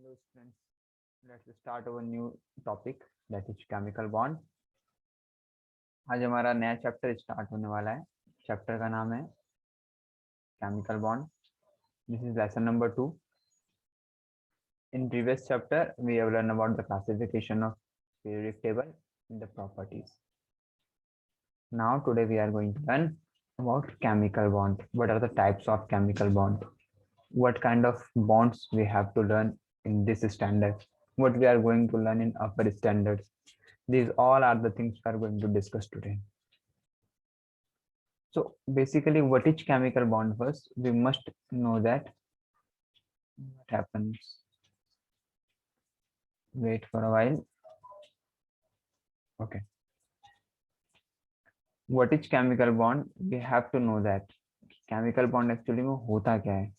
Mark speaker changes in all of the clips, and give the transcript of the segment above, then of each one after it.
Speaker 1: Hello students, let's start our new topic that is chemical bond. आज हमारा नया chapter start होने वाला है। चैप्टर का नाम है chemical bond. This is lesson number 2। In previous chapter we have learned about the classification of periodic table and the properties. Now today we are going to learn about chemical bond. What are the types of chemical bond? What kind of bonds we have to learn in this standard? What we are going to learn in upper standards? These all are the things we are going to discuss today. So basically, what is chemical bond? First, we must know that what happens. Wait for a while. Okay. What is chemical bond? We have to know that chemical bond actually में होता क्या है?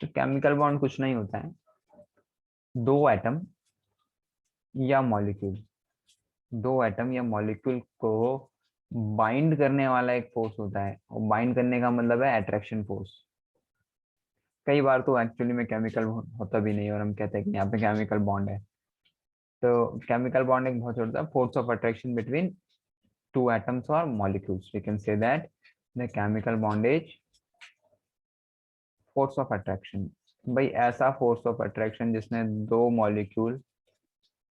Speaker 1: तो chemical bond कुछ नहीं होता है, दो एटम या मॉलिक्यूल को बाइंड करने वाला एक फोर्स होता है। और बाइंड करने का मतलब है अट्रैक्शन फोर्स। कई बार तो एक्चुअली में केमिकल होता भी नहीं और हम कहते हैं कि यहाँ पे केमिकल बॉन्ड है। तो केमिकल बॉन्ड एक बहुत छोटा force of attraction between two atoms और molecules. We can say that the chemical bond is force of attraction. भाई ऐसा फोर्स ऑफ अट्रैक्शन जिसने दो मॉलिक्यूल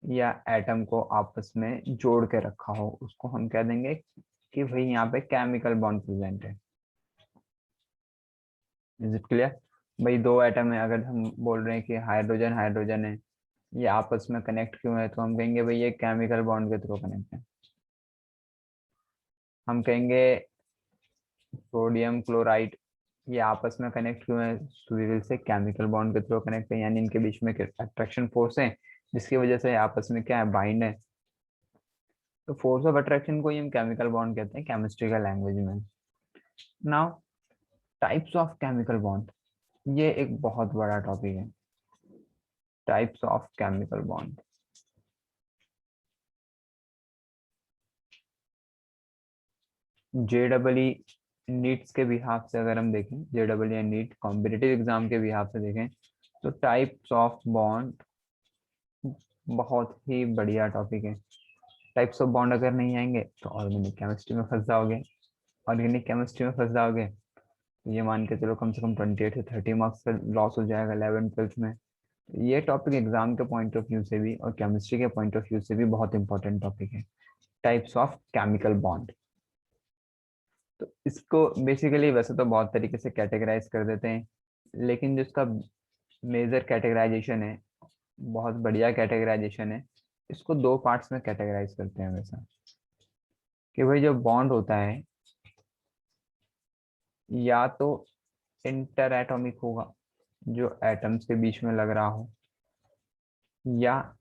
Speaker 1: या एटम को आपस में जोड़ के रखा हो, उसको हम कह देंगे कि भाई यहाँ पे केमिकल बॉन्ड प्रेजेंट है। Is it clear? भाई दो एटम है, अगर हम बोल रहे हैं कि हाइड्रोजन हाइड्रोजन है, ये आपस में कनेक्ट क्यों है, तो हम कहेंगे भाई ये केमिकल बॉन्ड के थ्रू कनेक्ट है। हम कहेंगे सोडियम क्लोराइड ये आपस में कनेक्ट क्यों है, तो we will say chemical bond के थ्रू कनेक्ट है, यानी इनके बीच में अट्रैक्शन फोर्स है जिसकी वजह से आपस में क्या है, बाइंड है। तो फोर्स ऑफ अट्रैक्शन को ही हम केमिकल बॉन्ड कहते हैं केमिस्ट्री का लैंग्वेज में। Now types of chemical bond, ये एक बहुत बड़ा टॉपिक है। Types of chemical bond, JEE nits के बिहाफ से अगर हम देखें, JEE नीट कॉम्पिटिटिव एग्जाम के बिहाफ से देखें, तो टाइप्स ऑफ बॉन्ड बहुत ही बढ़िया टॉपिक है। टाइप्स ऑफ बॉन्ड अगर नहीं आएंगे तो ऑर्गेनिक केमिस्ट्री में फंस जाओगे। ऑर्गेनिक केमिस्ट्री में फंस जाओगे तो ये मान के चलो कम से कम 28 से 30 मार्क्स का लॉस हो जाएगा 11th-12th में। ये टॉपिक एग्जाम के पॉइंट ऑफ व्यू से भी और केमिस्ट्री के पॉइंट ऑफ व्यू से भी बहुत इंपॉर्टेंट टॉपिक है, टाइप्स ऑफ केमिकल बॉन्ड। तो इसको बेसिकली वैसे तो बहुत तरीके से कैटेगराइज कर देते हैं, लेकिन जिसका मेजर कैटेगराइजेशन है, बहुत बढ़िया कैटेगराइजेशन है, इसको दो पार्ट्स में कैटेगराइज करते हैं वैसा, कि भाई जो बॉन्ड होता है या तो इंटर एटॉमिक होगा जो एटम्स के बीच में लग रहा हो, या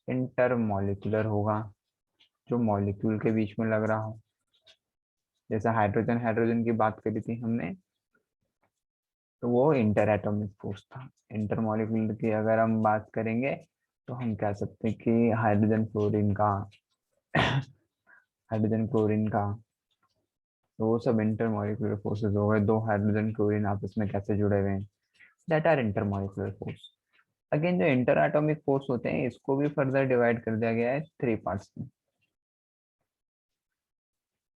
Speaker 1: इंटर मॉलिक्यूलर होगा जो मॉलिक्यूल के बीच में लग रहा हो। जैसे हाइड्रोजन हाइड्रोजन की बात करी थी हमने, तो वो इंटर एटॉमिक फोर्स था। इंटर मॉलिक्यूलर की अगर हम बात करेंगे तो हम कह सकते हैं कि हाइड्रोजन फ्लोरीन का हाइड्रोजन क्लोरीन का, तो वो सब इंटर मॉलिक्यूलर फोर्सेस हो गए। दो हाइड्रोजन क्लोरीन आपस में कैसे जुड़े हुए हैं, that are inter molecular force. Again जो इंटर एटॉमिक फोर्स होते हैं, इसको भी फर्दर डिवाइड कर दिया गया है 3 पार्ट्स में।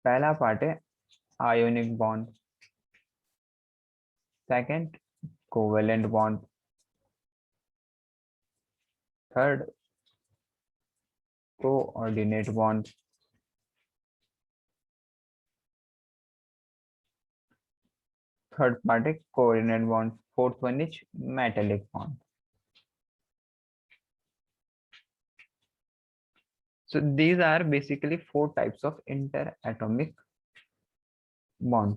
Speaker 1: पहला पार्ट है ionic bond, second covalent bond, third coordinate bond, third part है coordinate bond, fourth one is metallic bond. So these are basically 4 types of interatomic bond.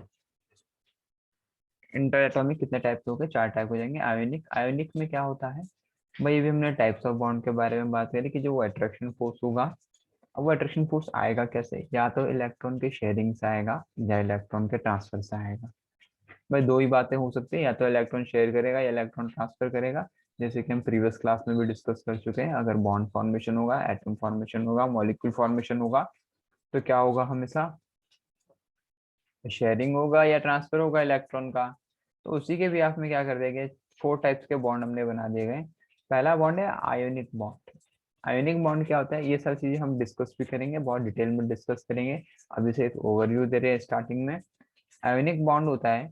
Speaker 1: Interatomic कितने टाइप के हो गए, 4 टाइप हो जाएंगे। आयोनिक, आयोनिक में क्या होता है भाई, भी हमने टाइप्स ऑफ बॉन्ड के बारे में बात करी कि जो वो अट्रैक्शन फोर्स होगा, अब वो अट्रैक्शन फोर्स आएगा कैसे, या तो इलेक्ट्रॉन के शेयरिंग से आएगा या इलेक्ट्रॉन के ट्रांसफर से आएगा। भाई दो ही बातें हो सकती है, या तो इलेक्ट्रॉन शेयर करेगा या इलेक्ट्रॉन ट्रांसफर करेगा, जैसे कि हम प्रीवियस क्लास में भी डिस्कस कर चुके हैं। अगर बॉन्ड फॉर्मेशन होगा, एटम फॉर्मेशन होगा, मॉलिक्यूल फॉर्मेशन होगा, तो क्या होगा, हमेशा शेयरिंग होगा या ट्रांसफर होगा इलेक्ट्रॉन का। तो उसी के बिहाफ में क्या कर देंगे, 4 टाइप्स के बॉन्ड हमने बना दिए गए। पहला बॉन्ड है आयोनिक बॉन्ड। आयोनिक बॉन्ड क्या होता है, ये सारी चीजें हम डिस्कस भी करेंगे, बहुत डिटेल में डिस्कस करेंगे। अभी से एक ओवरव्यू दे रहे हैं स्टार्टिंग में। आयोनिक बॉन्ड होता है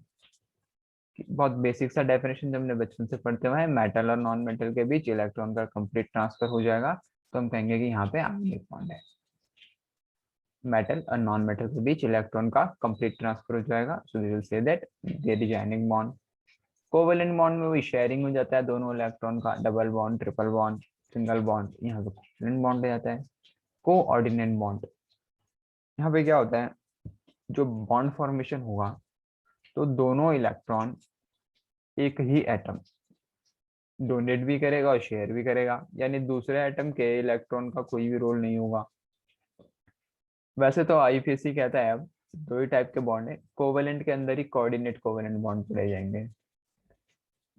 Speaker 1: कि बहुत बेसिक सा डेफिनेशन जो हमने बचपन से पढ़ते हुए है, मेटल और नॉन मेटल के बीच इलेक्ट्रॉन का कंप्लीट ट्रांसफर हो जाएगा, तो हम कहेंगे कि यहाँ पे आयोनिक बॉन्ड है। मेटल और नॉन मेटल के बीच इलेक्ट्रॉन का कंप्लीट ट्रांसफर हो जाएगा, so we will say that there is ionic bond. Covalent bond में वही शेयरिंग हो जाता है दोनों इलेक्ट्रॉन का, double bond, triple bond, single bond, यहाँ पे कोवेलेंट बॉन्ड हो जाता है। कोऑर्डिनेट बॉन्ड, यहाँ पे क्या होता है, जो बॉन्ड फॉर्मेशन होगा तो दोनों इलेक्ट्रॉन एक ही एटम डोनेट भी करेगा और शेयर भी करेगा, यानी दूसरे एटम के इलेक्ट्रॉन का कोई भी रोल नहीं होगा। वैसे तो आईपीसी कहता है अब दो ही टाइप के बॉन्ड है, कोवेलेंट के अंदर ही कोऑर्डिनेट कोवेलेंट बॉन्ड पड़े जाएंगे।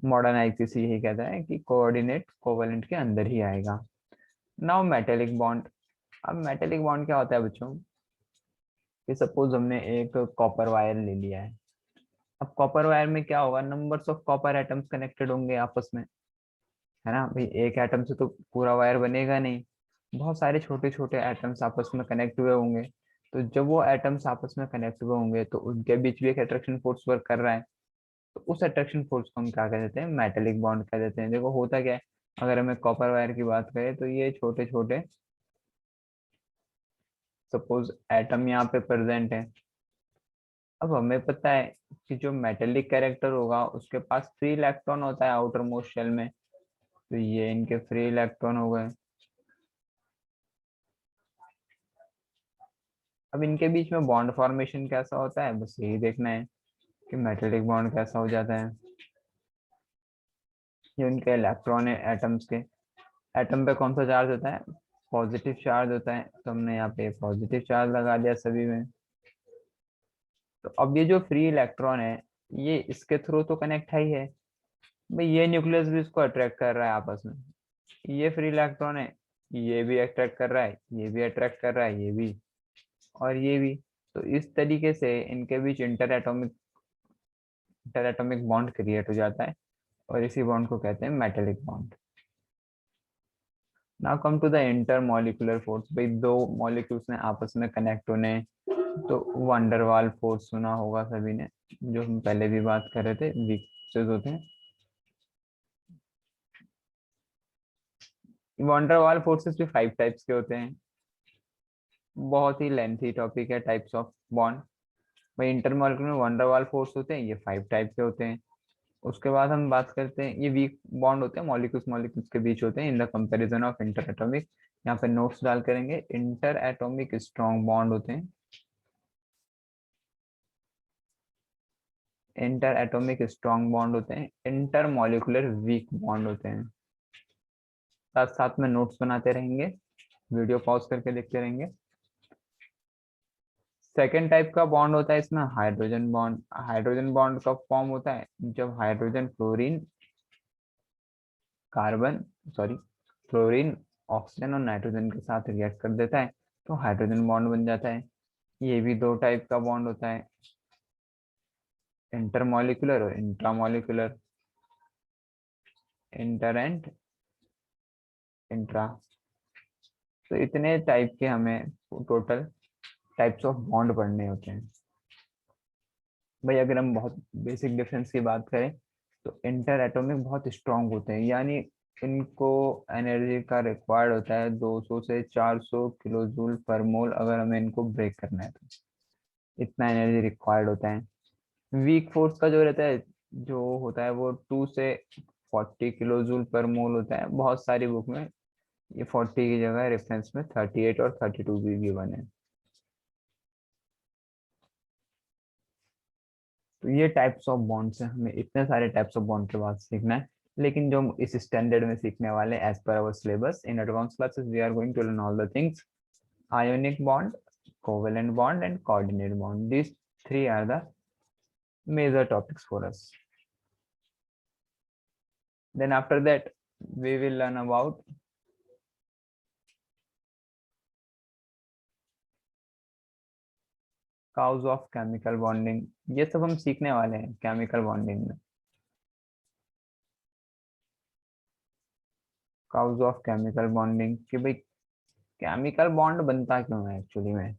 Speaker 1: मॉडर्न आईपीसी यही कहता है कि कोऑर्डिनेट कोवेलेंट के अंदर ही आएगा। Now metallic bond. अब मेटेलिक बॉन्ड क्या होता है बच्चों, कि सपोज हमने एक कॉपर वायर ले लिया है। अब कॉपर वायर में क्या होगा, numbers of copper atoms connected होंगे आपस में, है ना भाई। एक एटम से तो पूरा वायर बनेगा नहीं, बहुत सारे छोटे छोटे एटम्स आपस में कनेक्ट हुए होंगे। तो जब वो एटम्स आपस में कनेक्ट हुए होंगे तो उनके बीच भी एक अट्रैक्शन फोर्स वर्क कर रहा है, तो उस अट्रैक्शन फोर्स को हम क्या कह देते हैं, मेटेलिक बॉन्ड कह देते हैं। देखो होता क्या है, अगर हमें कॉपर वायर की बात करें तो ये छोटे छोटे सपोज एटम यहाँ पे प्रेजेंट है। अब हमें पता है कि जो मेटेलिक कैरेक्टर होगा उसके पास फ्री इलेक्ट्रॉन होता है आउटर मोस्ट शेल में, तो ये इनके फ्री इलेक्ट्रॉन हो गए। अब इनके बीच में बॉन्ड फॉर्मेशन कैसा होता है, बस यही देखना है कि मेटेलिक बॉन्ड कैसा हो जाता है। ये उनके इलेक्ट्रॉन है एटम्स के, एटम पे कौन सा चार्ज होता है, पॉजिटिव चार्ज होता है, तो हमने यहाँ पे पॉजिटिव चार्ज लगा दिया सभी में। तो अब ये जो फ्री इलेक्ट्रॉन है ये इसके थ्रू तो कनेक्ट है ही है भाई, ये न्यूक्लियस भी इसको अट्रैक्ट कर रहा है आपस में। ये फ्री इलेक्ट्रॉन है, ये भी अट्रैक्ट कर रहा है, ये भी अट्रैक्ट कर रहा है, ये भी और ये भी। तो इस तरीके से इनके बीच इंटर एटॉमिक बॉन्ड क्रिएट हो जाता है, और इसी बॉन्ड को कहते हैं metallic bond. Now come to the inter molecular force. भाई दो मॉलिक्यूल्स ने आपस में कनेक्ट होने, तो वंडरवाल फोर्स सुना होगा सभी ने, जो हम पहले भी बात कर रहे थे, वीक फोर्सेस होते हैं। वंडरवाल फोर्सेस भी 5 टाइप्स के होते हैं, बहुत ही लेंथी टॉपिक है टाइप्स ऑफ बॉन्ड। भाई इंटरमॉलिक्यूलर में वंडरवाल फोर्स होते हैं, ये 5 टाइप के होते हैं। उसके बाद हम बात करते हैं, ये वीक बॉन्ड होते हैं, मॉलिक्यूल्स मॉलिक्यूल्स के बीच होते हैं in the comparison of inter atomic. यहाँ पे नोट्स डाल करेंगे, इंटर एटॉमिक स्ट्रॉन्ग बॉन्ड होते हैं, इंटर एटॉमिक स्ट्रॉन्ग बॉन्ड होते हैं, इंटर मॉलिक्यूलर वीक बॉन्ड होते हैं। साथ साथ में नोट्स बनाते रहेंगे, वीडियो पॉज करके देखते रहेंगे। सेकेंड टाइप का बॉन्ड होता है इसमें हाइड्रोजन बॉन्ड। हाइड्रोजन बॉन्ड कब फॉर्म होता है, जब hydrogen fluorine carbon sorry fluorine oxygen और नाइट्रोजन के साथ रिएक्ट कर देता है तो हाइड्रोजन बॉन्ड बन जाता है। ये भी दो टाइप का बॉन्ड होता है, इंटरमॉलिक्यूलर और इंट्रामॉलिक्यूलर, इंटर एंड इंट्रा। तो इतने टाइप के हमें टोटल टाइप्स ऑफ बॉन्ड पढ़ने होते हैं। भाई अगर हम बहुत बेसिक डिफरेंस की बात करें तो इंटर एटॉमिक बहुत स्ट्रांग होते हैं, यानी इनको एनर्जी का रिक्वायर्ड होता है 200 से 400 किलो जूल पर मोल, अगर हमें इनको ब्रेक करना है तो इतना एनर्जी रिक्वायर्ड होता है। वीक फोर्स का जो रहता है, जो होता है वो 2 से 40 किलो जूल पर मोल होता है। बहुत सारी बुक में ये 40 की जगह रेफरेंस में 38 और 32 भी गिवन है। तो ये टाइप्स ऑफ बॉन्ड्स हैं, हमें इतने सारे टाइप्स ऑफ बॉन्ड के बाद सीखना है, लेकिन जो हम इस स्टैंडर्ड में सीखने वाले as per our syllabus in advance classes we are going to learn all the things, ionic bond, covalent bond and coordinate bond. These three are the major topics for us. Then after that we will learn about cause of chemical bonding। ये सब हम सीखने वाले हैं chemical bonding में। Cause of chemical bonding, कि भाई chemical bond बनता क्यों है एक्चुअली में।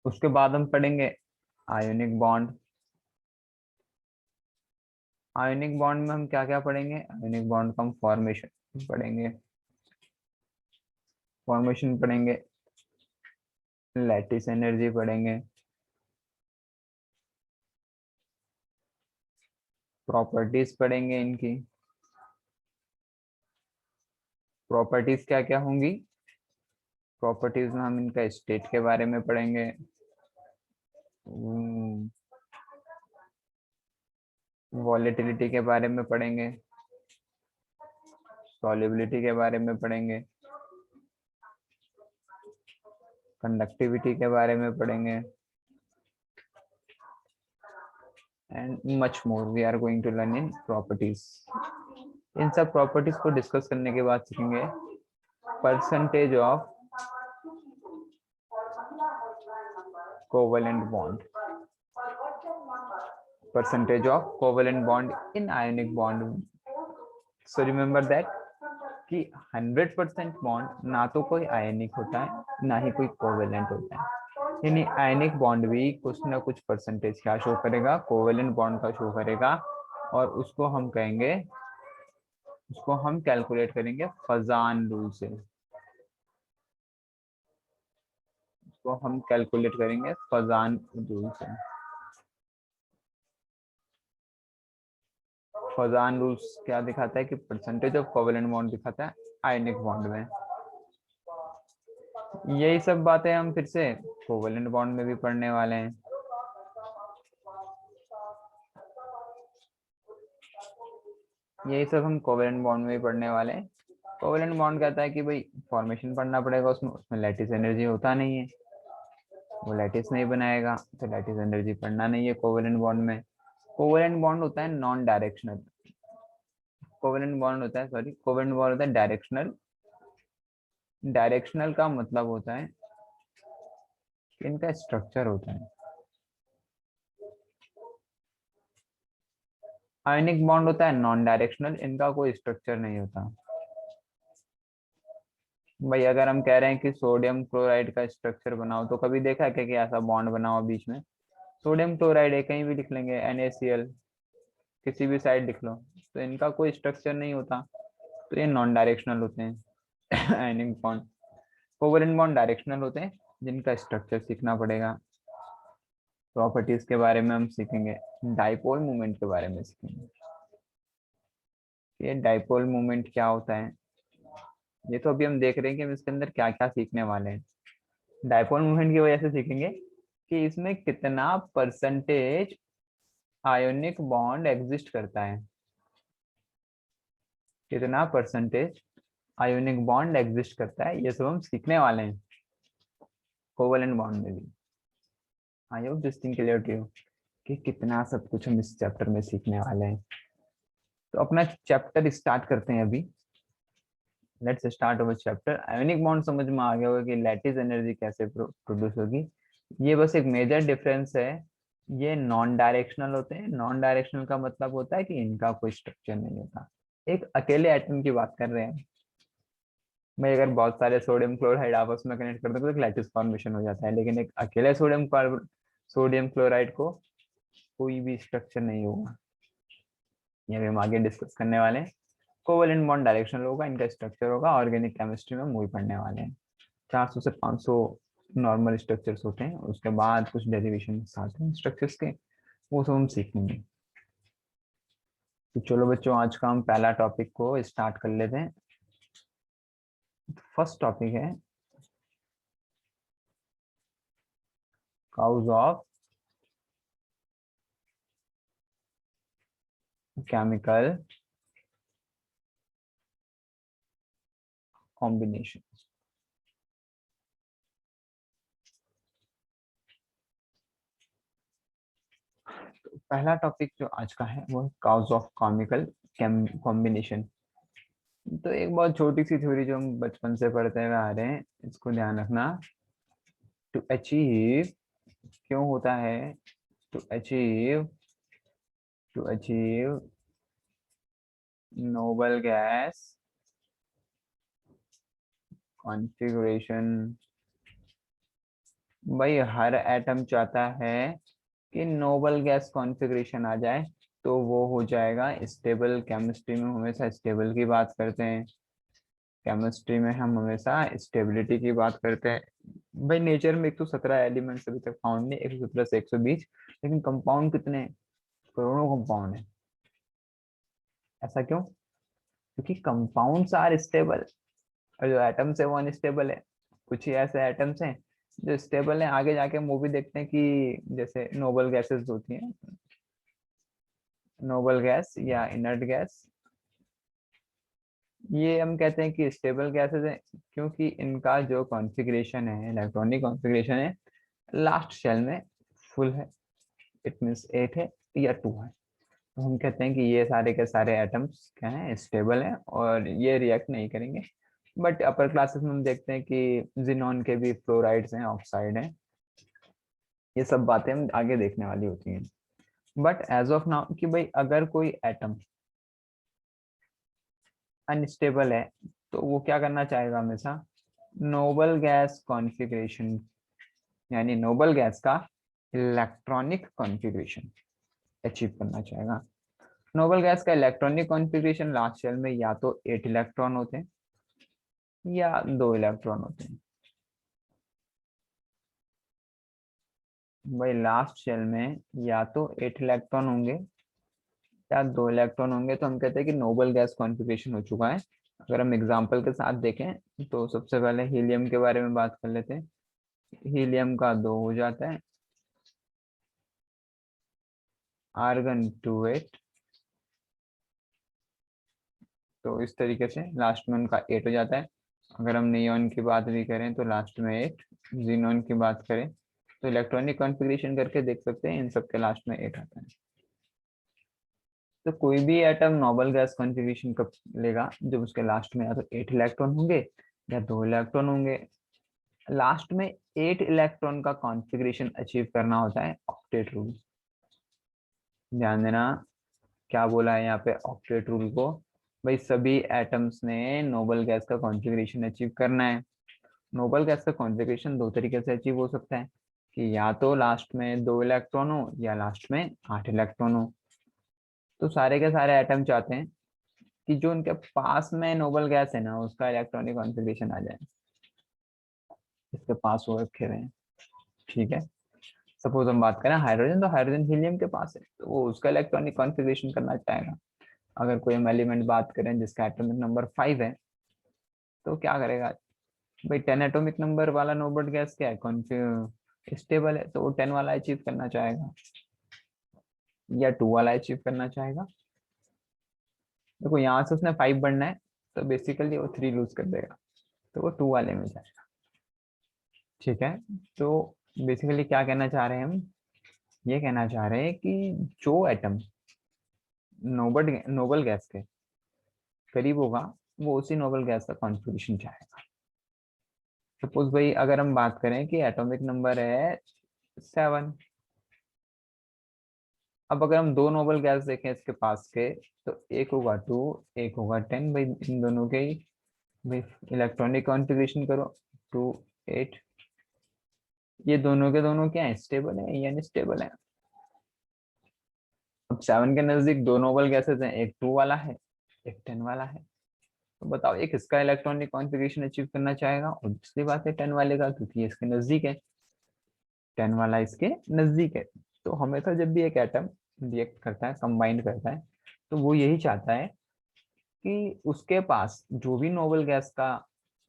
Speaker 1: उसके बाद हम पढ़ेंगे आयोनिक बॉन्ड। आयोनिक बॉन्ड में हम क्या क्या पढ़ेंगे, आयोनिक बॉन्ड का हम फॉर्मेशन पढ़ेंगे, लैटिस एनर्जी पढ़ेंगे, प्रॉपर्टीज पढ़ेंगे इनकी। प्रॉपर्टीज क्या क्या होंगी, प्रॉपर्टीज में हम इनका स्टेट के बारे में पढ़ेंगे, वॉलेटिलिटी के बारे में पढ़ेंगे, सॉल्युबिलिटी के बारे में पढ़ेंगे, कंडक्टिविटी के बारे में पढ़ेंगे, and much more we are going to learn in properties. इन सब प्रॉपर्टीज को डिस्कस करने के बाद सीखेंगे percentage of covalent bond, percentage of covalent bond in ionic bond. So remember that कि 100% बॉन्ड ना तो कोई आयनिक होता है ना ही कोई कोवेलेंट होता है, यानी आयनिक बॉन्ड भी कुछ ना कुछ परसेंटेज क्या शो करेगा, कोवेलेंट बॉन्ड का शो करेगा, और उसको हम कहेंगे, उसको हम कैलकुलेट करेंगे फजान रूल से, उसको हम कैलकुलेट करेंगे फजान रूल से। फजान रूल्स क्या दिखाता है कि परसेंटेज ऑफ कोवेलेंट बॉन्ड दिखाता है आयनिक बॉन्ड में। यही सब बातें हम फिर से कोवेलेंट बॉन्ड में भी पढ़ने वाले हैं। यही सब हम कोवेलेंट बॉन्ड में भी पढ़ने वाले हैं। कोवेलेंट बॉन्ड कहता है कि भाई फॉर्मेशन पढ़ना पड़ेगा, उसमें उसमें लैटिस एनर्जी होता नहीं है, वो लैटिस नहीं बनाएगा, तो लैटिस एनर्जी पढ़ना नहीं है कोवेलेंट बॉन्ड में। कोवेलेंट बॉन्ड होता है नॉन डायरेक्शनल, कोवेलेंट बॉन्ड होता है, सॉरी, कोवेलेंट बॉन्ड होता है डायरेक्शनल। डायरेक्शनल का मतलब होता है कि इनका स्ट्रक्चर होता है। आयनिक बॉन्ड होता है नॉन डायरेक्शनल, इनका कोई स्ट्रक्चर नहीं होता। भाई अगर हम कह रहे हैं कि सोडियम क्लोराइड का स्ट्रक्चर बनाओ, तो कभी देखा है कि ऐसा बॉन्ड बनाओ बीच में, सोडियम क्लोराइड है कहीं भी लिख लेंगे, NaCl किसी भी साइड लिख लो, तो इनका कोई स्ट्रक्चर नहीं होता, तो ये नॉन डायरेक्शनल होते हैं। Ionic bond, covalent bond directional होते हैं, जिनका स्ट्रक्चर सीखना पड़ेगा। प्रॉपर्टीज के बारे में हम सीखेंगे, डाइपोल मूवमेंट के बारे में सीखेंगे, ये डाइपोल मूवमेंट क्या होता है। ये तो अभी हम देख रहे हैं कि हम इसके अंदर क्या क्या सीखने वाले हैं। डाइपोल मूवमेंट की वजह से सीखेंगे कि इसमें कितना परसेंटेज आयोनिक बॉन्ड एग्जिस्ट करता है, कितना परसेंटेज आयोनिक बॉन्ड एग्जिस्ट करता है, ये सब हम सीखने वाले हैं कोवेलेंट बॉन्ड में भी। I hope this thing clear to you कि कितना सब कुछ हम इस चैप्टर में सीखने वाले हैं। तो अपना चैप्टर स्टार्ट करते हैं अभी। Let's start our chapter. Ionic bond समझ में आ गया होगा कि लैटिस एनर्जी कैसे प्रोड्यूस होगी। ये बस एक मेजर डिफरेंस है, ये नॉन डायरेक्शनल होते हैं। नॉन डायरेक्शनल का मतलब होता है कि इनका कोई स्ट्रक्चर नहीं होता, एक अकेले एटम की बात कर रहे हैं। भाई अगर बहुत सारे सोडियम क्लोराइड आपस में कनेक्ट कर दो तो एक लैटिस फॉर्मेशन हो जाता है, लेकिन एक अकेले सोडियम क्लोराइड को कोई भी स्ट्रक्चर नहीं होगा। ये भी हम आगे डिस्कस करने वाले हैं। कोवेलेंट बॉन्ड डायरेक्शनल होगा, इनका स्ट्रक्चर होगा, ऑर्गेनिक केमिस्ट्री में वही पढ़ने वाले हैं। 400 से 500 नॉर्मल स्ट्रक्चर्स होते हैं, उसके बाद कुछ डेरिवेशन आते हैं स्ट्रक्चर्स के, वो सब हम सीखेंगे। तो चलो बच्चों, आज का हम पहला टॉपिक को स्टार्ट कर लेते हैं। फर्स्ट टॉपिक है काउज ऑफ केमिकल कॉम्बिनेशन। तो पहला टॉपिक जो आज का है वो है काउज ऑफ केमिकल कॉम्बिनेशन। तो एक बहुत छोटी सी थ्योरी जो हम बचपन से पढ़ते हुए आ रहे हैं, इसको ध्यान रखना। टू अचीव, क्यों होता है, to achieve, to achieve noble gas configuration, भाई हर एटम चाहता है कि नोबल गैस कॉन्फ़िगरेशन आ जाए, तो वो हो जाएगा स्टेबल। केमिस्ट्री में हमेशा स्टेबल की बात करते हैं, केमिस्ट्री में हम हमेशा स्टेबिलिटी की बात करते हैं। भाई नेचर में 117 एलिमेंट्स अभी तक फाउंड नहीं, 117 से 120, लेकिन कंपाउंड कितने हैं? करोड़ों कंपाउंड है। ऐसा क्यों? क्योंकि कंपाउंड्स आर स्टेबल और जो एटम्स है वो अनस्टेबल है। कुछ ही ऐसे एटम्स हैं जो स्टेबल है। आगे जाके हम वो भी देखते हैं कि जैसे नोबल गैसेस होती हैं, नोबल गैस या इनर्ट गैस, ये हम कहते हैं कि स्टेबल गैसेस है क्योंकि इनका जो कॉन्फ़िगरेशन है, इलेक्ट्रॉनिक कॉन्फ़िगरेशन है, लास्ट शेल में फुल है। इट मीन्स 8 है या 2 है। तो हम कहते हैं कि ये सारे के सारे एटम्स क्या हैं? स्टेबल हैं और ये रिएक्ट नहीं करेंगे। बट अपर क्लासेस में हम देखते हैं कि जिनॉन के भी फ्लोराइड्स हैं, ऑक्साइड हैं। ये सब बातें हम आगे देखने वाली होती हैं। बट एज ऑफ नाउ कि भाई अगर कोई एटम अनस्टेबल है तो वो क्या करना चाहेगा हमेशा? नोबल गैस कॉन्फ़िगरेशन, यानी नोबल गैस का इलेक्ट्रॉनिक कॉन्फ़िगरेशन अचीव करना चाहेगा। नोबल गैस का इलेक्ट्रॉनिक कॉन्फ़िगरेशन लास्ट शेल में या तो 8 इलेक्ट्रॉन होते हैं या 2 इलेक्ट्रॉन होते हैं। भाई लास्ट शेल में या तो 8 इलेक्ट्रॉन होंगे या 2 इलेक्ट्रॉन होंगे, तो हम कहते हैं कि नोबल गैस कॉन्फ़िगरेशन हो चुका है। अगर हम एग्जांपल के साथ देखें तो सबसे पहले हीलियम के बारे में बात कर लेते हैं। हीलियम का 2 हो जाता है, आर्गन 2 8, तो इस तरीके से लास्ट में उनका 8 हो जाता है। अगर हम नियॉन की बात भी करें तो लास्ट में 8, जीनोन की बात करें तो इलेक्ट्रॉनिक कॉन्फ़िगरेशन करके देख सकते हैं इन सब के लास्ट में 8 आता है। तो कोई भी एटम नोबल गैस कॉन्फ़िगरेशन कब लेगा? जब उसके लास्ट में या तो 8 इलेक्ट्रॉन होंगे या 2 इलेक्ट्रॉन होंगे। लास्ट में 8 इलेक्ट्रॉन का कॉन्फ़िगरेशन अचीव करना होता है ऑक्टेट रूल। ध्यान देना, क्या बोला है यहाँ पे ऑक्टेट रूल को? भाई सभी एटम्स ने नोबल गैस का कॉन्फ़िगरेशन अचीव करना है। नोबल गैस का कॉन्फ़िगरेशन 2 तरीके से अचीव हो सकता है कि या तो लास्ट में 2 इलेक्ट्रॉन हो या लास्ट में 8 इलेक्ट्रॉन हो। तो सारे के सारे एटम चाहते हैं कि जो उनके पास में नोबल गैस है ना, उसका इलेक्ट्रॉनिक कॉन्फ़िगरेशन आ जाए, इसके पास वो रखे हुए हैं। ठीक है, सपोज हम बात करें हाइड्रोजन, तो हाइड्रोजन हीलियम के पास है तो वो उसका इलेक्ट्रॉनिक कॉन्फ़िगरेशन करना चाहेगा। अगर कोई हम एलिमेंट बात करें जिसका एटॉमिक नंबर 5 है, तो क्या करेगा? भाई 10 एटॉमिक नंबर वाला नोबल गैस क्या है? स्टेबल है, तो वो 10 वाला अचीव करना चाहेगा या 2 वाला अचीव करना चाहेगा। देखो यहाँ से उसने 5 बढ़ना है, तो बेसिकली वो 3 लूज कर देगा, तो वो 2 वाले में जाएगा। ठीक है, तो बेसिकली क्या कहना चाह रहे हैं हम? ये कहना चाह रहे हैं कि जो एटम नोबल नोबल गैस के करीब होगा वो उसी नोबल गैस का कॉन्फ़िगरेशन चाहेगा। सपोज भाई अगर हम बात करें कि एटॉमिक नंबर है 7, अब अगर हम दो नोबल गैस देखें इसके पास के, तो एक होगा 2, एक होगा 10। भाई इन दोनों के ही भाई इलेक्ट्रॉनिक कॉन्फ़िगरेशन करो, 2 8, ये दोनों के दोनों क्या है? स्टेबल है या अनस्टेबल है? अब 7 के नजदीक दो नोबल गैसेस हैं, एक 2 वाला है एक 10 वाला है। तो बताओ एक इसका इलेक्ट्रॉनिक कॉन्फ़िगरेशन अचीव करना चाहेगा और दूसरी बात है 10 वाले का, क्योंकि ये इसके नजदीक है, 10 वाला इसके नजदीक है। तो हमेशा जब भी एक एटम रिएक्ट करता है, कंबाइन करता है, तो वो यही चाहता है कि उसके पास जो भी नोबल गैस का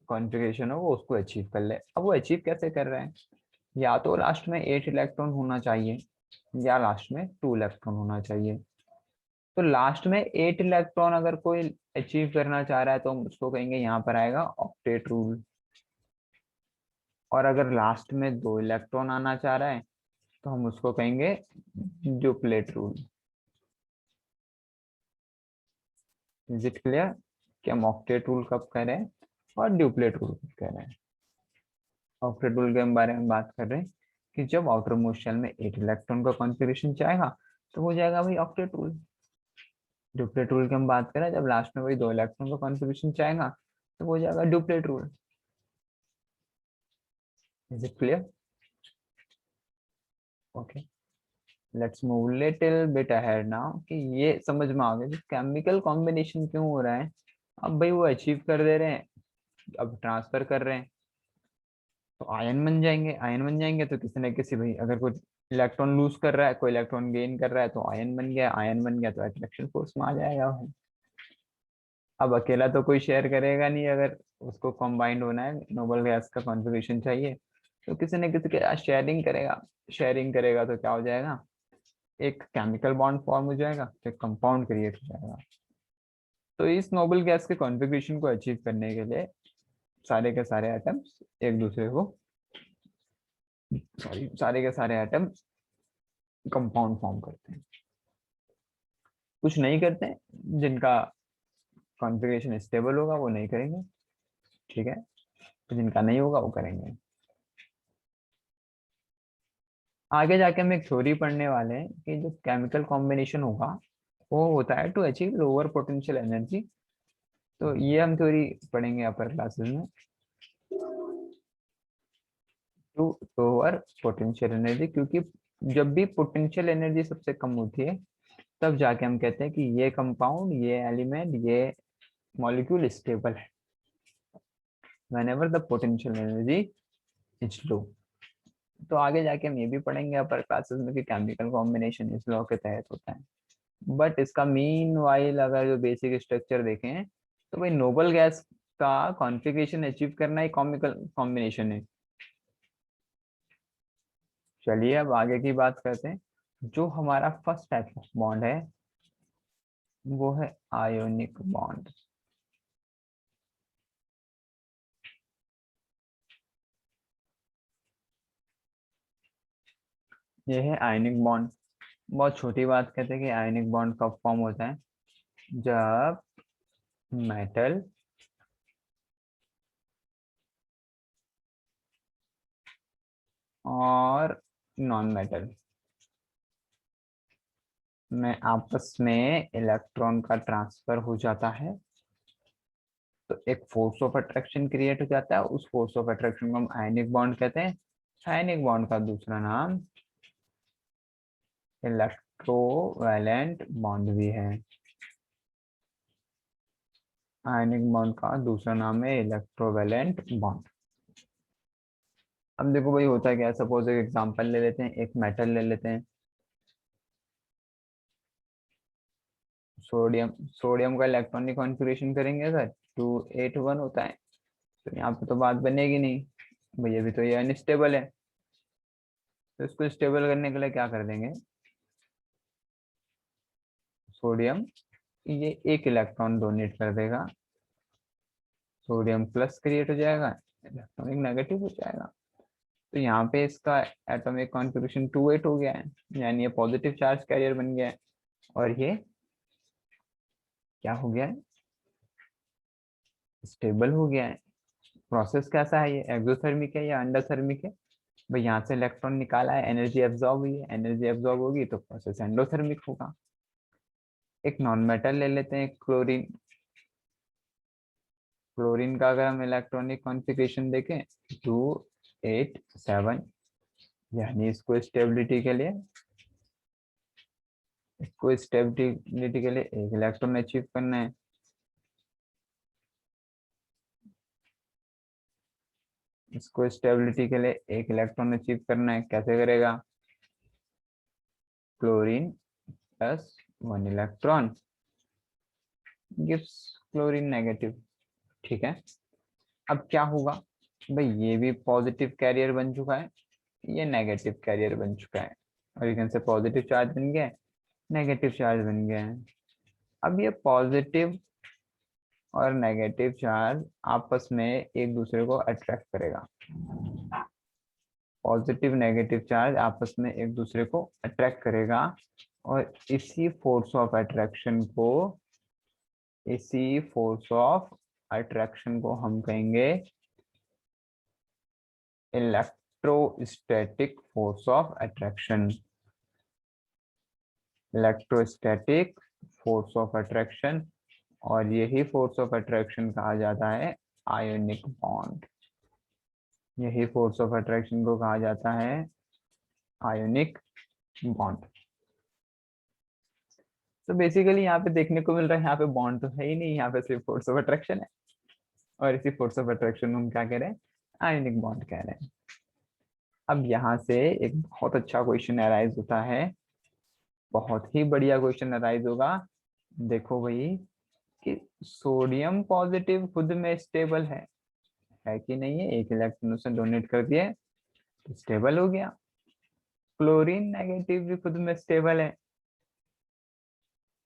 Speaker 1: कॉन्फ़िगरेशन हो वो उसको अचीव कर ले। अब वो अचीव कैसे कर रहे हैं? या तो लास्ट में 8 इलेक्ट्रॉन होना चाहिए या लास्ट में 2 इलेक्ट्रॉन होना चाहिए। तो लास्ट में 8 इलेक्ट्रॉन अगर कोई अचीव करना चाह रहा है तो हम उसको कहेंगे, यहाँ पर आएगा ऑक्टेट रूल। और अगर लास्ट में 2 इलेक्ट्रॉन आना चाह रहा है तो हम उसको कहेंगे duplet rule. Is it clear कि हम ऑक्टेट रूल कब कह रहे हैं और ड्यूप्लेट रूल कब कह रहे हैं? ऑक्टेट रूल के बारे में बात कर रहे हैं कि जब आउटर मोस्ट शेल में 8 इलेक्ट्रॉन का कॉन्फ़िगरेशन चाहेगा तो हो जाएगा भाई ऑक्टेट रूल। ड्यूप्लेट रूल की हम बात करें जब लास्ट में वही 2 इलेक्ट्रॉन का कॉन्फ़िगरेशन चाहेगा तो हो जाएगा duplet rule. Is it clear? Okay, let's move little bit ahead now कि ये समझ में आ गया कि केमिकल कॉम्बिनेशन क्यों हो रहा है। अब भाई वो अचीव कर दे रहे हैं, अब ट्रांसफर कर रहे हैं तो आयन बन जाएंगे। आयन बन जाएंगे तो किसी न किसी, भाई अगर कोई इलेक्ट्रॉन लूज कर रहा है, कोई इलेक्ट्रॉन गेन कर रहा है तो आयन बन गया। आयन बन गया तो अट्रैक्शन फोर्स में आ जाएगा भाई। अब अकेला तो कोई शेयर करेगा नहीं, अगर उसको कंबाइंड होना है, नोबल गैस का कॉन्फ़िगरेशन चाहिए तो किसी न किसी के साथ शेयरिंग करेगा। शेयरिंग करेगा तो क्या हो जाएगा, एक केमिकल बॉन्ड फॉर्म हो जाएगा, फिर कंपाउंड क्रिएट हो जाएगा। तो इस नोबल गैस के कॉन्फ़िगरेशन को अचीव करने के लिए सारे के सारे एटम्स एक दूसरे को, सॉरी, सारे के सारे एटम कंपाउंड फॉर्म करते हैं। कुछ नहीं करते हैं, जिनका कॉन्फ़िगरेशन स्टेबल होगा वो नहीं करेंगे, ठीक है, तो जिनका नहीं होगा वो करेंगे। आगे जाके हम एक थ्योरी पढ़ने वाले हैं कि जो केमिकल कॉम्बिनेशन होगा वो होता है to achieve lower potential energy. तो ये हम थ्योरी पढ़ेंगे अपर क्लासेस में, टू लोअर पोटेंशियल एनर्जी, क्योंकि जब भी पोटेंशियल एनर्जी सबसे कम होती है तब जाके हम कहते हैं कि ये कंपाउंड, ये एलिमेंट, ये मॉलिक्यूल स्टेबल है, whenever the potential energy is low। तो आगे जाके हम ये भी पढ़ेंगे अपर क्लासेस में कि केमिकल कॉम्बिनेशन इस लॉ के तहत होता है। बट इसका मीन वाइल अगर जो बेसिक स्ट्रक्चर देखें तो भाई नोबल गैस का कॉन्फ़िगरेशन अचीव करना ही केमिकल कॉम्बिनेशन है। चलिए अब आगे की बात करते हैं। जो हमारा फर्स्ट टाइप ऑफ बॉन्ड है वो है आयोनिक बॉन्ड। ये है आयनिक बॉन्ड। बहुत छोटी बात कहते हैं कि आयनिक बॉन्ड कब फॉर्म होता है, जब मेटल और नॉन मेटल में आपस में इलेक्ट्रॉन का ट्रांसफर हो जाता है तो एक फोर्स ऑफ अट्रैक्शन क्रिएट हो जाता है। उस फोर्स ऑफ अट्रैक्शन को हम आयनिक बॉन्ड कहते हैं। आयनिक बॉन्ड का दूसरा नाम इलेक्ट्रोवैलेंट बॉन्ड भी है। आयनिक बॉन्ड का दूसरा नाम है इलेक्ट्रोवैलेंट बॉन्ड। अब देखो भाई होता है क्या, सपोज एक एग्जांपल ले लेते हैं, एक मेटल ले लेते हैं, सोडियम। सोडियम का इलेक्ट्रॉनिक कॉन्फ़िगरेशन करेंगे सर 281 होता है, तो यहाँ पे तो बात बनेगी नहीं भैया, भी तो ये अनस्टेबल है। तो इसको स्टेबल करने के लिए क्या कर देंगे, सोडियम ये एक इलेक्ट्रॉन डोनेट कर देगा, सोडियम प्लस क्रिएट हो जाएगा, इलेक्ट्रॉनिक नेगेटिव हो जाएगा। तो यहाँ पे इसका एटॉमिक कॉन्फ़िगरेशन 28 हो गया है, यानी ये पॉजिटिव चार्ज कैरियर बन गया है। और ये क्या हो गया है, स्टेबल हो गया है। प्रोसेस कैसा है, ये एक्सोथर्मिक है या एंडोथर्मिक है? भाई यहाँ से इलेक्ट्रॉन निकाला है, एनर्जी एब्जॉर्ब हुई है, एनर्जी एब्जॉर्ब होगी तो प्रोसेस एंडोथर्मिक होगा। एक नॉन मेटल ले लेते हैं, क्लोरीन। क्लोरीन का अगर हम इलेक्ट्रॉनिक कॉन्फ़िगरेशन देखें 287, यानी इसको स्टेबिलिटी के लिए एक इलेक्ट्रॉन अचीव करना है। इसको स्टेबिलिटी के लिए एक इलेक्ट्रॉन अचीव करना है, कैसे करेगा, chlorine plus 1 electron gives chlorine negative, ठीक है। अब क्या होगा भाई, ये भी पॉजिटिव कैरियर बन चुका है, ये नेगेटिव कैरियर बन चुका है, और you can say positive charge बन गया है, नेगेटिव चार्ज बन गया है। अब ये पॉजिटिव और नेगेटिव चार्ज आपस में एक दूसरे को अट्रैक्ट करेगा। पॉजिटिव नेगेटिव चार्ज आपस में एक दूसरे को अट्रैक्ट करेगा, और इसी फोर्स ऑफ अट्रैक्शन को हम कहेंगे electrostatic force of attraction. Electrostatic force of attraction, और यही फोर्स ऑफ अट्रैक्शन कहा जाता है आयोनिक बॉन्ड। यही फोर्स ऑफ अट्रैक्शन को कहा जाता है आयोनिक बॉन्ड। तो बेसिकली यहाँ पे देखने को मिल रहा है, यहाँ पे बॉन्ड तो है ही नहीं, यहाँ पे सिर्फ फोर्स ऑफ अट्रैक्शन है, और इसी फोर्स ऑफ अट्रैक्शन को हम क्या कह रहे हैं, आयोनिक बॉन्ड कह रहे हैं। अब यहाँ से एक बहुत अच्छा क्वेश्चन अराइज होता है, बहुत ही बढ़िया क्वेश्चन अराइज होगा। देखो भाई कि सोडियम पॉजिटिव खुद में स्टेबल है कि नहीं है, एक इलेक्ट्रॉन उसने डोनेट कर दिया तो स्टेबल हो गया। क्लोरीन नेगेटिव भी खुद में स्टेबल है,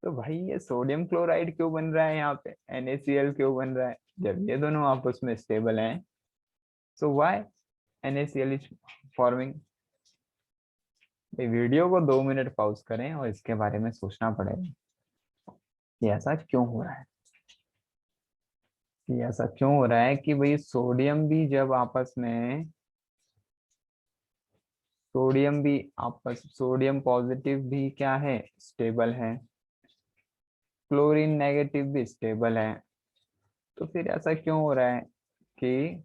Speaker 1: तो भाई ये सोडियम क्लोराइड क्यों बन रहा है यहाँ पे, NaCl क्यों बन रहा है जब ये दोनों आपस में स्टेबल हैं? So why NaCl is forming? Video को 2 मिनट पॉज करें और इसके बारे में सोचना पड़ेगा कि ऐसा क्यों हो रहा है, कि ऐसा क्यों हो रहा है कि भाई सोडियम भी जब आपस में, सोडियम पॉजिटिव भी क्या है, स्टेबल है, क्लोरीन नेगेटिव भी स्टेबल है, तो फिर ऐसा क्यों हो रहा है कि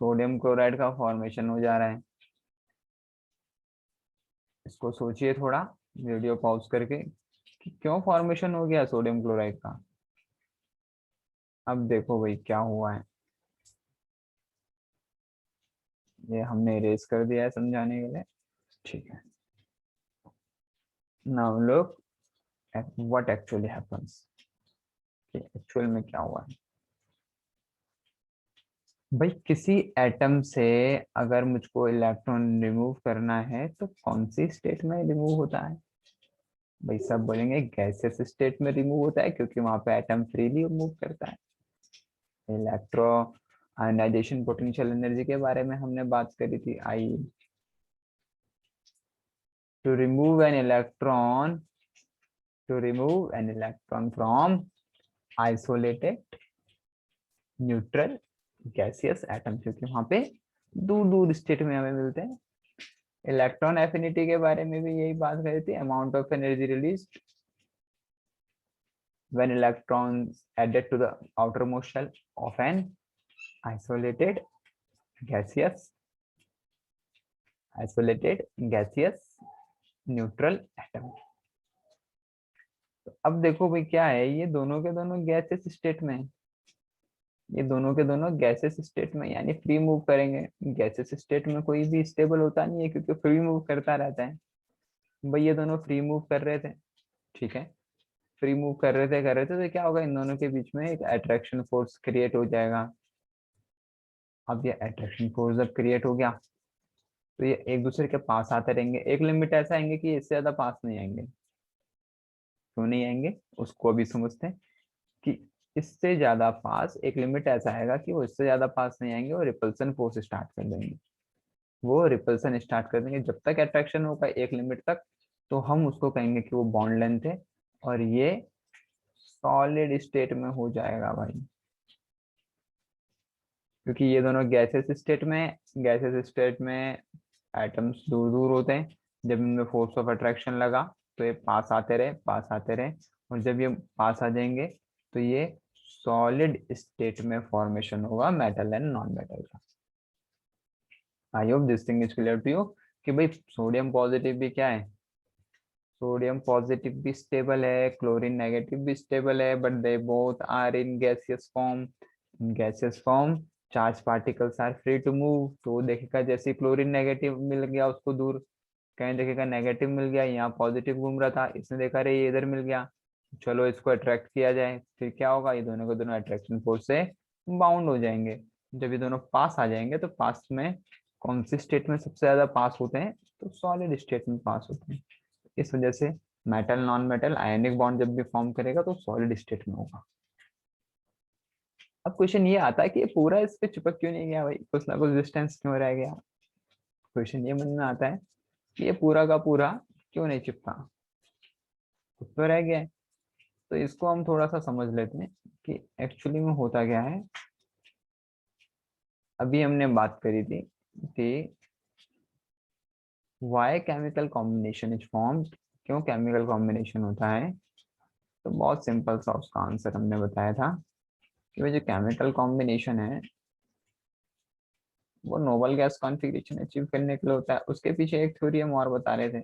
Speaker 1: सोडियम क्लोराइड का फॉर्मेशन हो जा रहा है? इसको सोचिए थोड़ा, वीडियो पॉज करके, कि क्यों फॉर्मेशन हो गया सोडियम क्लोराइड का। अब देखो भाई क्या हुआ है, ये हमने इरेज कर दिया है समझाने के लिए, ठीक है। Now look at what actually happens, actual में क्या हुआ है। भाई किसी एटम से अगर मुझको इलेक्ट्रॉन रिमूव करना है तो कौन सी स्टेट में रिमूव होता है? भाई सब बोलेंगे गैसियस स्टेट में रिमूव होता है, क्योंकि वहां पे एटम फ्रीली मूव करता है। इलेक्ट्रो आयनाइजेशन पोटेंशियल एनर्जी के बारे में हमने बात करी थी, I to remove an electron, to remove an electron from isolated neutral gaseous atom, क्योंकि वहां पे दूर दूर स्टेट में हमें मिलते हैं। इलेक्ट्रॉन एफिनिटी के बारे में भी यही बात करी थी, amount of energy released when electrons added to the outermost shell of an isolated gaseous gaseous neutral atom। तो अब देखो भाई क्या है, ये दोनों के दोनों गैसेस स्टेट में है, ये दोनों के दोनों गैसेस स्टेट में, यानी फ्री मूव करेंगे। गैसेस स्टेट में कोई भी स्टेबल होता नहीं है, क्योंकि फ्री मूव करता रहता है। भाई ये दोनों फ्री मूव कर रहे थे, ठीक है, फ्री मूव कर रहे थे तो क्या होगा, इन दोनों के बीच में एक अट्रैक्शन फोर्स क्रिएट हो जाएगा। अब ये अट्रैक्शन फोर्स जब क्रिएट हो गया तो ये एक दूसरे के पास आते रहेंगे, एक लिमिट ऐसा आएंगे कि इससे ज्यादा पास नहीं आएंगे। क्यों नहीं आएंगे उसको अभी समझते हैं, कि इससे ज्यादा पास, एक लिमिट ऐसा आएगा कि वो इससे ज्यादा पास नहीं आएंगे और रिपल्सन फोर्स स्टार्ट कर देंगे। वो रिपल्सन स्टार्ट कर देंगे जब तक अट्रैक्शन होगा एक लिमिट तक, तो हम उसको कहेंगे कि वो बॉन्ड लेंथ है, और ये सॉलिड स्टेट में हो जाएगा भाई। क्योंकि ये दोनों गैसेस स्टेट में एटम्स दूर दूर होते हैं, जब इनमें फोर्स ऑफ अट्रैक्शन लगा तो ये पास आते रहे, और जब ये पास आ जाएंगे तो ये सॉलिड स्टेट में फॉर्मेशन होगा मेटल एंड नॉन मेटल का। I hope this thing is clear to you, कि भाई सोडियम पॉजिटिव भी क्या है, सोडियम पॉजिटिव भी स्टेबल है, क्लोरीन नेगेटिव भी स्टेबल है, but they both are in gaseous form. In gaseous form charge particles are free to move. तो वो देखेगा जैसे क्लोरीन नेगेटिव मिल गया उसको दूर, कहीं देखेगा नेगेटिव मिल गया, यहाँ पॉजिटिव घूम रहा था, इसने देखा रे ये इधर मिल गया, चलो इसको अट्रैक्ट किया जाए, फिर क्या होगा, ये दोनों को दोनों अट्रैक्शन फोर्स से बाउंड हो जाएंगे। जब ये दोनों पास आ जाएंगे तो पास में कौन सी स्टेट में सबसे ज्यादा पास होते हैं, तो सॉलिड स्टेट में पास होते हैं। इस वजह से metal non metal ionic bond जब भी फॉर्म करेगा तो सॉलिड स्टेट में होगा। अब क्वेश्चन ये आता है कि ये पूरा इस पे चिपक क्यों नहीं गया भाई, कुछ ना कुछ डिस्टेंस क्यों रह गया। क्वेश्चन ये मन में आता है कि ये पूरा का पूरा क्यों नहीं चिपका, कुछ तो रह गया है। तो इसको हम थोड़ा सा समझ लेते हैं कि एक्चुअली में होता क्या है। अभी हमने बात करी थी कि why chemical combination is formed, क्यों केमिकल कॉम्बिनेशन होता है। तो बहुत सिंपल सा उसका आंसर हमने बताया था कि वो जो केमिकल कॉम्बिनेशन है वो नोबल गैस कॉन्फ़िगरेशन अचीव करने के लिए होता है। उसके पीछे एक थ्योरी हम और बता रहे थे,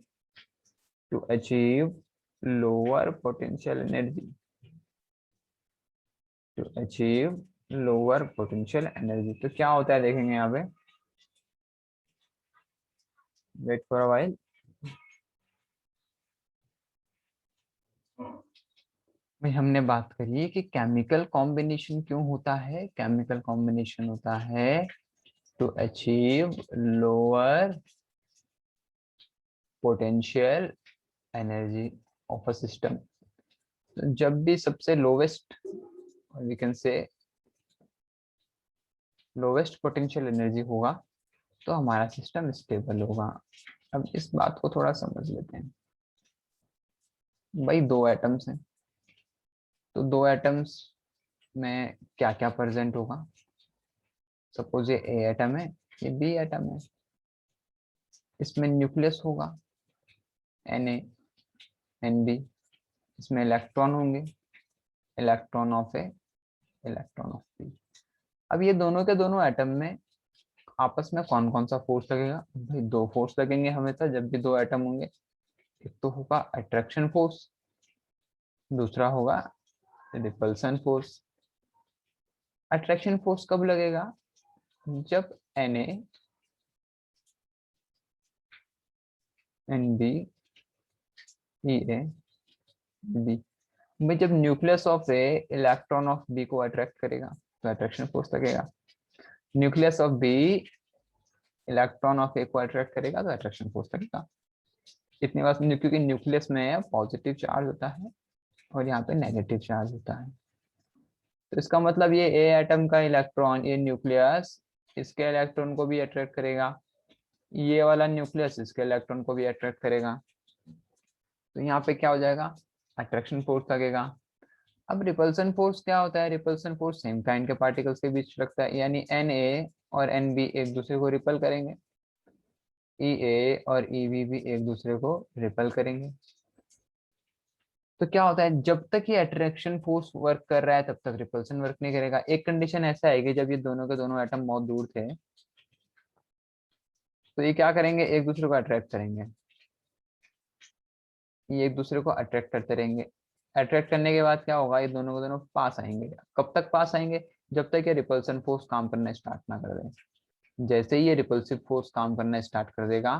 Speaker 1: to achieve lower potential energy, to achieve lower potential energy. तो क्या होता है देखेंगे यहाँ पे, वेट फॉर अ व्हाइल। भाई हमने बात करी है कि केमिकल कॉम्बिनेशन क्यों होता है, केमिकल कॉम्बिनेशन होता है to achieve lower potential energy of a system. जब भी सबसे lowest, we can say lowest potential energy होगा तो हमारा सिस्टम स्टेबल होगा। अब इस बात को थोड़ा समझ लेते हैं। भाई दो एटम्स हैं, तो दो एटम्स में क्या क्या प्रेजेंट होगा। सपोज ये ए एटम है, ये बी एटम है, इसमें न्यूक्लियस होगा Na Nb, इसमें इलेक्ट्रॉन होंगे, electron of A, electron of B. अब ये दोनों के दोनों एटम में आपस में कौन कौन सा फोर्स लगेगा। भाई दो फोर्स लगेंगे हमेशा जब भी दो एटम होंगे। एक तो होगा अट्रैक्शन फोर्स, दूसरा होगा रिपल्सन फोर्स। अट्रैक्शन फोर्स कब लगेगा, जब Na Nb Ea B में जब nucleus of A electron of B को अट्रैक्ट करेगा तो अट्रैक्शन फोर्स लगेगा। Nucleus of B electron of A को अट्रैक्ट करेगा तो अट्रैक्शन फोर्स लगेगा। इतनी बात समझो, क्योंकि न्यूक्लियस में पॉजिटिव चार्ज होता है और यहाँ पे नेगेटिव चार्ज होता है। तो इसका मतलब ये ए एटम का इलेक्ट्रॉन, ये न्यूक्लियस इसके इलेक्ट्रॉन को भी अट्रैक्ट करेगा, ये वाला न्यूक्लियस इसके इलेक्ट्रॉन को भी अट्रैक्ट करेगा। तो यहाँ पे क्या हो जाएगा, अट्रैक्शन फोर्स लगेगा। अब रिपल्सन फोर्स क्या होता है, रिपल्सन फोर्स सेम काइंड के पार्टिकल्स के बीच लगता है, यानी Na और Nb एक दूसरे को रिपल करेंगे, Ea और Ev भी एक दूसरे को रिपल करेंगे। तो क्या होता है, जब तक ये अट्रैक्शन फोर्स वर्क कर रहा है तब तक रिपल्सन वर्क नहीं करेगा। एक कंडीशन ऐसा है कि जब ये दोनों के दोनों एटम बहुत दूर थे तो ये क्या करेंगे, एक दूसरे को अट्रैक्ट करेंगे, ये एक दूसरे को अट्रैक्ट करते रहेंगे। अट्रैक्ट करने के बाद क्या होगा, ये दोनों के दोनों पास आएंगे। कब तक पास आएंगे, जब तक ये रिपल्सन फोर्स काम करना स्टार्ट ना कर दे। जैसे ही ये रिपल्सिव फोर्स काम करना स्टार्ट कर देगा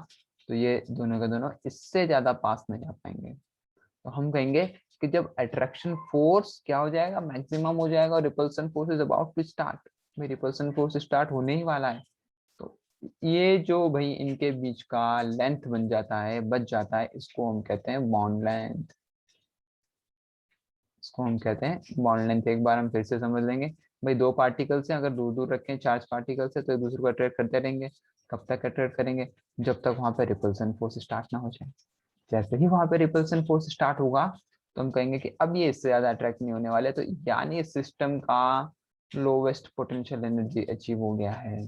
Speaker 1: तो ये दोनों के दोनों इससे ज्यादा पास नहीं जा पाएंगे। तो हम कहेंगे कि जब अट्रैक्शन फोर्स क्या हो जाएगा, मैक्सिमम हो जाएगा और repulsion force is about to start, भाई रिपल्सन फोर्स स्टार्ट होने ही वाला है, तो ये जो भाई इनके बीच का लेंथ बन जाता है, बच जाता है, इसको हम कहते हैं बॉन्ड लेंथ। इसको हम कहते हैं बॉन्ड लेंथ। एक बार हम फिर से समझ लेंगे। भाई दो पार्टिकल्स हैं, अगर दूर दूर रखें चार्ज पार्टिकल्स है तो एक दूसरे को अट्रैक्ट करते रहेंगे। कब तक अट्रैक्ट करेंगे, जब तक वहां पे रिपल्सन फोर्स स्टार्ट ना हो जाए। जैसे ही वहां पे रिपल्सन फोर्स स्टार्ट होगा तो हम कहेंगे कि अब ये इससे ज्यादा अट्रैक्ट नहीं होने वाले, तो यानी सिस्टम का लोवेस्ट पोटेंशियल एनर्जी अचीव हो गया है।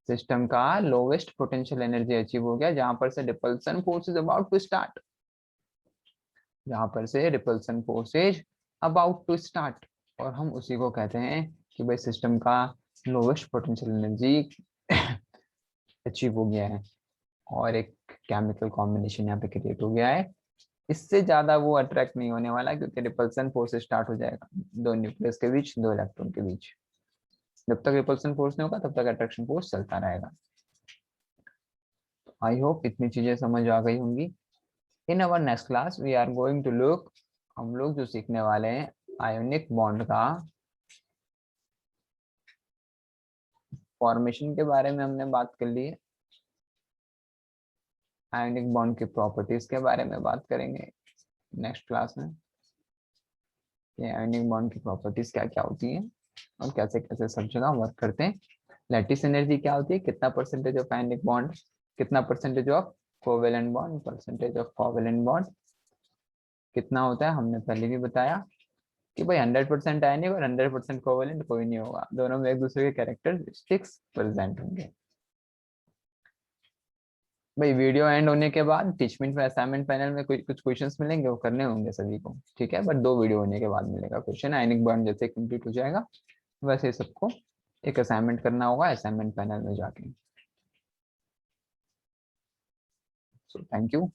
Speaker 1: सिस्टम का लोवेस्ट पोटेंशियल एनर्जी अचीव हो गया, जहां पर से repulsion force is about to start, जहां पर से repulsion force is about to start. और हम उसी को कहते हैं कि भाई सिस्टम का लोवेस्ट पोटेंशियल एनर्जी अचीव हो गया है और एक केमिकल कॉम्बिनेशन यहाँ पे क्रिएट हो गया है। इससे ज्यादा वो अट्रैक्ट नहीं होने वाला क्योंकि रिपल्सन फोर्स स्टार्ट हो जाएगा दो न्यूक्लियस के बीच, दो इलेक्ट्रॉन के बीच। जब तक रिपल्सन फोर्स नहीं होगा तब तक अट्रैक्शन फोर्स चलता रहेगा। आई होप इतनी चीजें समझ आ गई होंगी। In our next class we are going to look, हम लोग जो सीखने वाले हैं आयोनिक बॉन्ड का फॉर्मेशन के बारे में हमने बात कर ली है। आयोनिक बॉन्ड की प्रॉपर्टीज के बारे में बात करेंगे नेक्स्ट क्लास में। ये आयोनिक बॉन्ड की प्रॉपर्टीज क्या क्या होती हैं और कैसे कैसे सब जगह वर्क करते हैं। लैटिस एनर्जी क्या होती है, कितना परसेंटेज ऑफ आयोनिक बॉन्ड, कितना percentage of covalent bond, percentage of covalent bond कितना होता है, हमने पहले भी बताया कि भाई 100% आयनिक और 100% कोवेलेंट कोई नहीं होगा, दोनों में एक दूसरे के कैरेक्टरिस्टिक्स प्रेजेंट होंगे। भाई वीडियो एंड होने के बाद टीचमेंट में असाइनमेंट पैनल में कुछ क्वेश्चंस मिलेंगे, वो करने होंगे सभी को, ठीक है। बट दो वीडियो होने के बाद मिलेगा क्वेश्चन, आयनिक बॉन्ड जैसे कंप्लीट हो जाएगा वैसे सबको एक असाइनमेंट करना होगा असाइनमेंट पैनल में जाके। So thank you.